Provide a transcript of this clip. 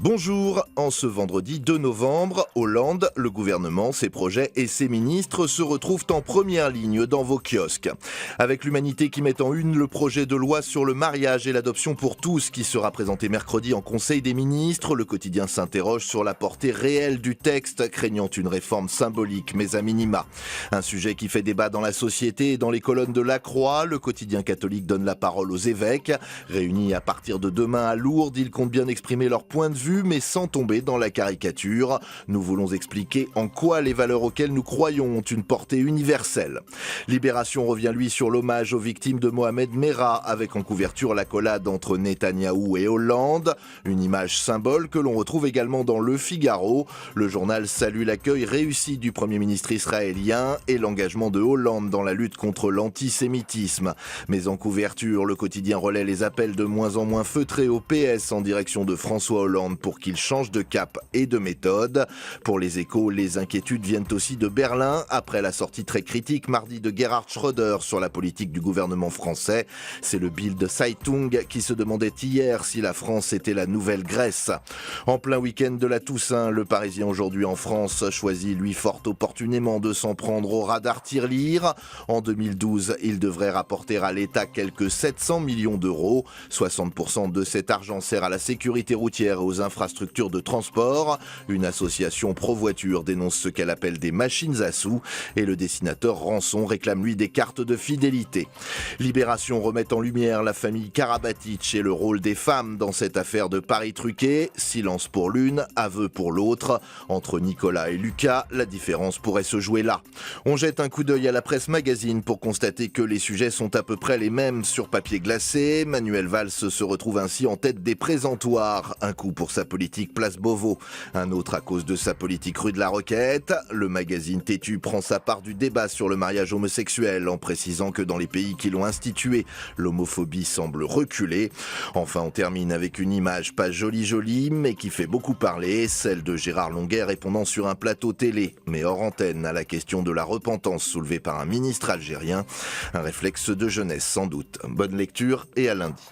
Bonjour, en ce vendredi 2 novembre, Hollande, le gouvernement, ses projets et ses ministres se retrouvent en première ligne dans vos kiosques. Avec l'Humanité qui met en une le projet de loi sur le mariage et l'adoption pour tous qui sera présenté mercredi en Conseil des ministres, le quotidien s'interroge sur la portée réelle du texte, craignant une réforme symbolique mais à minima. Un sujet qui fait débat dans la société et dans les colonnes de La Croix, le quotidien catholique donne la parole aux évêques. Réunis à partir de demain à Lourdes, ils comptent bien exprimer leur point de vue mais sans tomber dans la caricature. Nous voulons expliquer en quoi les valeurs auxquelles nous croyons ont une portée universelle. Libération revient lui sur l'hommage aux victimes de Mohamed Merah, avec en couverture l'accolade entre Netanyahou et Hollande. Une image symbole que l'on retrouve également dans Le Figaro. Le journal salue l'accueil réussi du Premier ministre israélien et l'engagement de Hollande dans la lutte contre l'antisémitisme. Mais en couverture, le quotidien relaie les appels de moins en moins feutrés au PS en direction de François Hollande pour qu'il change de cap et de méthode. Pour les Échos, les inquiétudes viennent aussi de Berlin, après la sortie très critique mardi de Gerhard Schröder sur la politique du gouvernement français. C'est le Bild Zeitung qui se demandait hier si la France était la nouvelle Grèce. En plein week-end de la Toussaint, le Parisien aujourd'hui en France choisit lui fort opportunément de s'en prendre au radar tirelire. En 2012, il devrait rapporter à l'État quelques 700 millions d'euros. 60% de cet argent sert à la sécurité routière et aux infrastructures de transport. Une association pro-voiture dénonce ce qu'elle appelle des machines à sous et le dessinateur Rançon réclame lui des cartes de fidélité. Libération remet en lumière la famille Karabatic et le rôle des femmes dans cette affaire de paris truqués. Silence pour l'une, aveu pour l'autre. Entre Nicolas et Lucas, la différence pourrait se jouer là. On jette un coup d'œil à la presse magazine pour constater que les sujets sont à peu près les mêmes sur papier glacé. Manuel Valls se retrouve ainsi en tête des présentoirs. Un coup pour sa politique Place Beauvau, un autre à cause de sa politique rue de la Roquette. Le magazine Tétu prend sa part du débat sur le mariage homosexuel en précisant que dans les pays qui l'ont institué, l'homophobie semble reculer. Enfin, on termine avec une image pas jolie mais qui fait beaucoup parler, celle de Gérard Longuet répondant sur un plateau télé, mais hors antenne, à la question de la repentance soulevée par un ministre algérien. Un réflexe de jeunesse sans doute. Bonne lecture et à lundi.